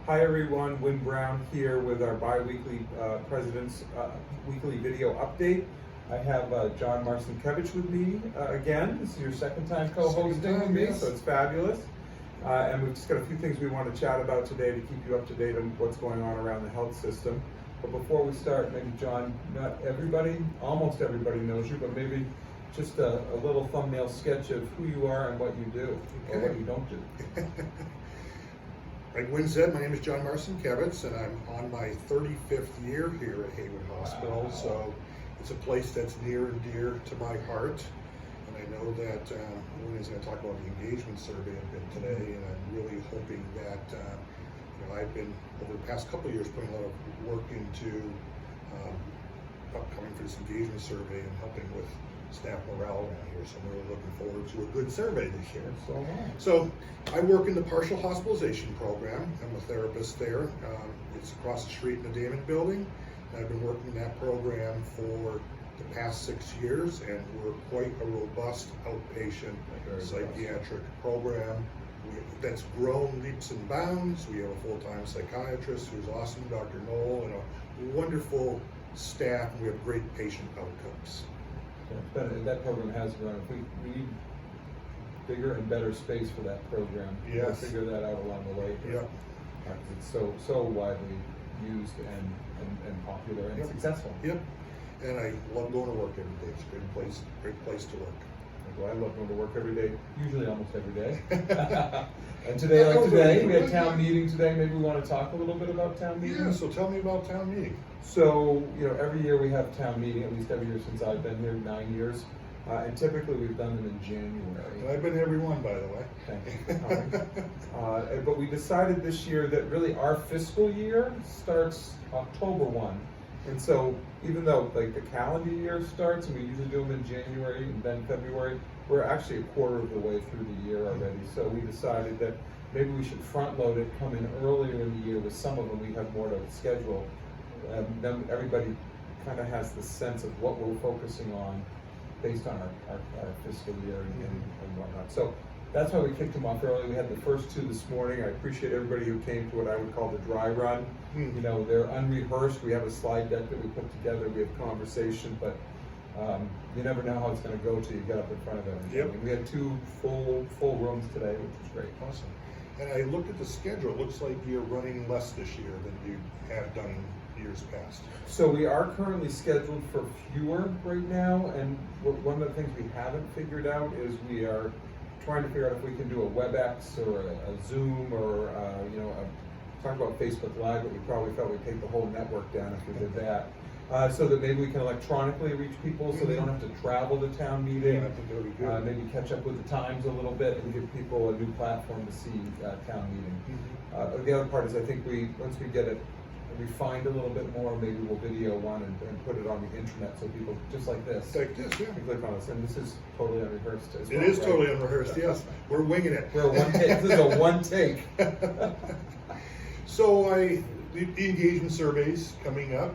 Hi everyone, Wynn Brown here with our bi-weekly President's Weekly Video Update. I have John Marcinkevich with me again. This is your second time co-hosting with me, yes. so it's fabulous. And we've just got a few things we want to chat about today to keep you up to date on what's going on around the health system. But before we start, maybe John, not everybody, almost everybody knows you, but maybe just a little thumbnail sketch of who you are and what you do, or what you don't do. Like Wynn said, my name is John Marcinkevich, and I'm on my 35th year here at Heywood Hospital. Wow. So it's a place that's near and dear to my heart. And I know that Wynn is going to talk about the engagement survey a bit today, and I'm really hoping that I've been over the past couple of years putting a lot of work into upcoming for this engagement survey and helping with staff morale around here. So I'm really looking forward to a good survey this year. So am I. So I work in the partial hospitalization program. I'm a therapist there. It's across the street in the Damon building. I've been working in that program for the past 6 years, and we're quite a robust outpatient psychiatric program that's grown leaps and bounds. We have a full-time psychiatrist who's awesome, Dr. Knoll, and a wonderful staff, and we have great patient outcomes. That program has grown. We need bigger and better space for that program. Yes. We'll figure that out along the way. Yep. It's so widely used and popular and Yep. successful. Yep. And I love going to work every day. It's a great place to work. Well, I love going to work every day, usually almost every day. And today, we had town meeting today. Maybe we want to talk a little bit about town meeting. Yeah, so tell me about town meeting. So, every year we have town meeting, at least every year since I've been here, 9 years. And typically we've done them in January. And I've been to every one, by the way. Thank you for coming. But we decided this year that really our fiscal year starts October 1. And so even though like the calendar year starts, and we usually do them in January and then February, we're actually a quarter of the way through the year already. So we decided that maybe we should front load it, come in earlier in the year. With some of them we have more to schedule. Then everybody kind of has the sense of what we're focusing on based on our fiscal year and whatnot. So that's why we kicked them off early. We had the first two this morning. I appreciate everybody who came to what I would call the dry run. They're unrehearsed. We have a slide deck that we put together. We have conversation, but you never know how it's going to go till you get up in front of everything. Yep. And we had two full rooms today, which was great. Awesome. And I looked at the schedule. It looks like you're running less this year than you have done in years past. So we are currently scheduled for fewer right now, and one of the things we haven't figured out is we are trying to figure out if we can do a WebEx or a Zoom or talk about Facebook Live, but we probably felt we'd take the whole network down if we did that. So that maybe we can electronically reach people so they don't have to travel to town meeting. Yeah, I think that would be good. Maybe catch up with the times a little bit and give people a new platform to see town meeting. The other part is I think once we get it refined a little bit more, maybe we'll video one and put it on the internet so people, just like this, Like this, yeah. can click on us. And this is totally unrehearsed as well. It is right? totally unrehearsed, yes. We're winging it. We're one take. This is a one take. So the engagement survey's coming up.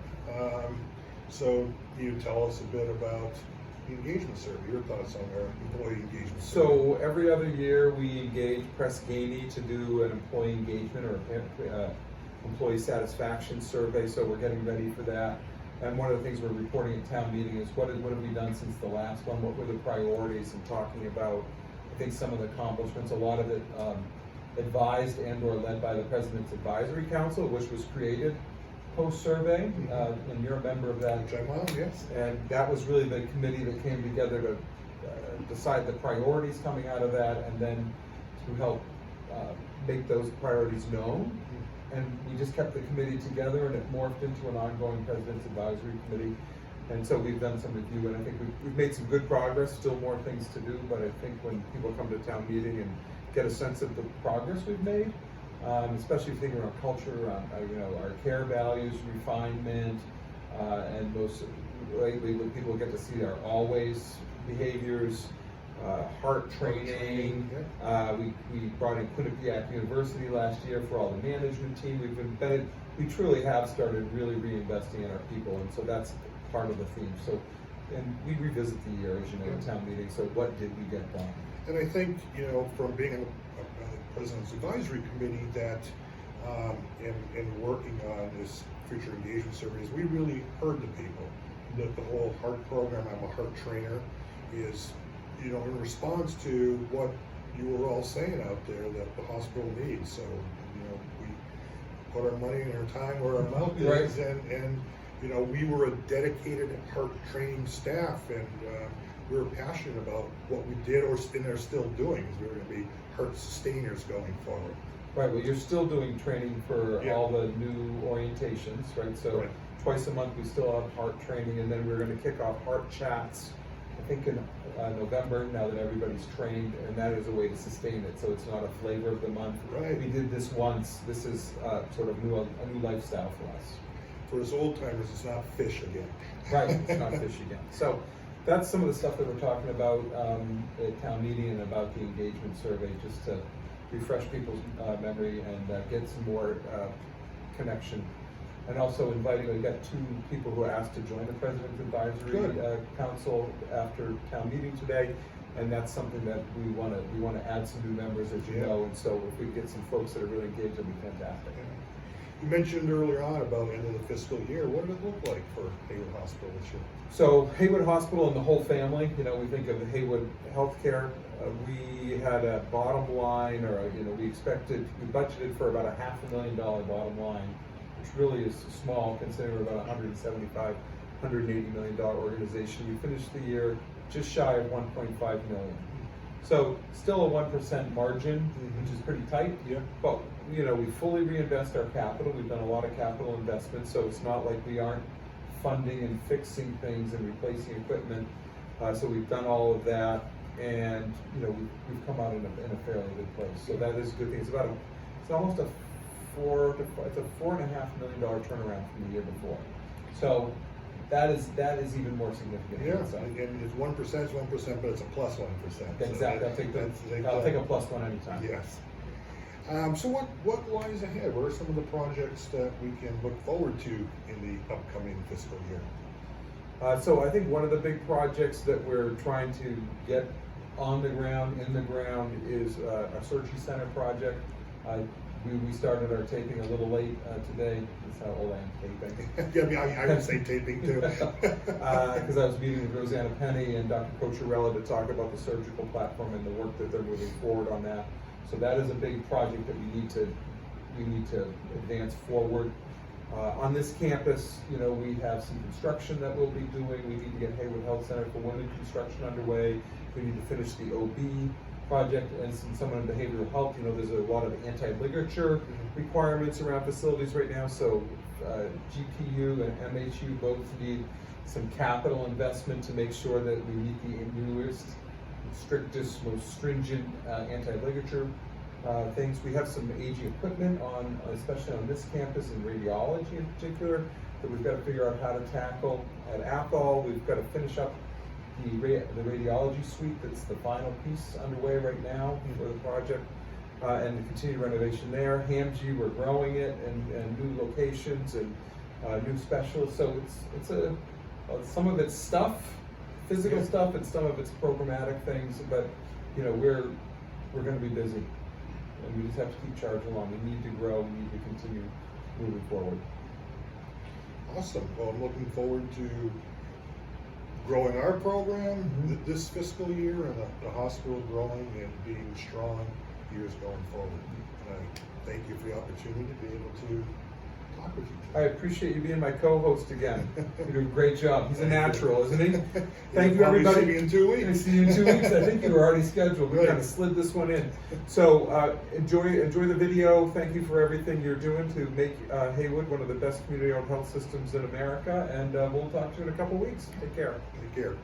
So you tell us a bit about the engagement survey, your thoughts on our employee engagement survey. So every other year we engage Press Ganey to do an employee engagement or employee satisfaction survey, so we're getting ready for that. And one of the things we're reporting at town meeting is what have we done since the last one, what were the priorities, and talking about, I think, some of the accomplishments, a lot of it advised and or led by the President's Advisory Council, which was created post-survey, and you're a member of that. Which I'm on, yes. And that was really the committee that came together to decide the priorities coming out of that, and then to help make those priorities known. And we just kept the committee together, and it morphed into an ongoing President's Advisory Committee. And so we've done some review, and I think we've made some good progress, still more things to do, but I think when people come to town meeting and get a sense of the progress we've made, especially thinking around culture, around our care values, refinement, and most lately when people get to see our always behaviors, heart training. We brought in Quinnipiac University last year for all the management team. We truly have started really reinvesting in our people, and so that's part of the theme. So, and we revisit the year, as you know, at town meeting. So what did we get done? And I think, from being a President's Advisory Committee, that in working on this future engagement surveys, we really heard the people. The whole heart program, I'm a heart trainer, is, you know, in response to what you were all saying out there that the hospital needs. So, you know, we put our money and our time where our mouth is, and you know, we were a dedicated heart training staff, and we were passionate about what we did and are still doing, because we were going to be heart sustainers going forward. Right, well, you're still doing training for all the new orientations, right? So twice a month we still have heart training, and then we're going to kick off heart chats, I think in November, now that everybody's trained, and that is a way to sustain it, so it's not a flavor of the month. Right. We did this once. This is sort of a new lifestyle for us. For us old timers, it's not fish again. Right, it's not fish again. So that's some of the stuff that we're talking about at town meeting and about the engagement survey, just to refresh people's memory and get some more connection. And also inviting, we got 2 people who asked to join the President's Advisory Council after town meeting today, and that's something that we want to add some new members, as you know, and so if we get some folks that are really engaged, it'll be fantastic. You mentioned earlier on about end of the fiscal year. What did it look like for Heywood Hospital this year? So Heywood Hospital and the whole family, you know, we think of the Heywood Healthcare. We had a bottom line, or we budgeted for about a $500,000 bottom line, which really is small considering we're about $175, $180 million organization. We finished the year just shy of 1.5 million. So still a 1% margin, which is pretty tight. Yeah. But you know, we fully reinvest our capital. We've done a lot of capital investments, so it's not like we aren't funding and fixing things and replacing equipment. So we've done all of that, and you know, we've come out in a fairly good place. So that is a good thing. It's almost a $4.5 million turnaround from the year before. So that is even more significant. Yeah, and it's 1%, it's 1%, but it's a plus 1%. Exactly. I'll take a plus one anytime. Yes. So what lies ahead? What are some of the projects that we can look forward to in the upcoming fiscal year? So I think one of the big projects that we're trying to get on the ground, is a surgery center project. We started our taping a little late today. That's how old I am, taping. Yeah, I would say taping too. Because I was meeting with Rosanna Penny and Dr. Cocherella to talk about the surgical platform and the work that they're moving forward on that. So that is a big project that we need to advance forward. On this campus, you know, we have some construction that we'll be doing. We need to get Heywood Health Center for Women construction underway. We need to finish the OB project, and since someone in behavioral health, you know, there's a lot of anti-ligature requirements around facilities right now. So GPU and MHU both need some capital investment to make sure that we meet the newest, strictest, most stringent anti-ligature things. We have some aging equipment especially on this campus in radiology in particular, that we've got to figure out how to tackle. At Athol, we've got to finish up the radiology suite. That's the final piece underway right now for the project, and the continued renovation there. HAMG, we're growing it, and new locations and new specialists. So it's some of it's physical stuff, and some of it's programmatic things. But you know, we're going to be busy, and we just have to keep charging along. We need to grow. We need to continue moving forward. Awesome. Well, I'm looking forward to growing our program this fiscal year, and the hospital growing and being strong years going forward. And I thank you for the opportunity to be able to talk with you today. I appreciate you being my co-host again. You're doing a great job. He's a natural, isn't he? Thank you, everybody. See me in 2 weeks. I see you in 2 weeks. I think you were already scheduled. We Right. kind of slid this one in. So enjoy the video. Thank you for everything you're doing to make Heywood one of the best community-owned health systems in America. And we'll talk to you in a couple weeks. Take care. Take care.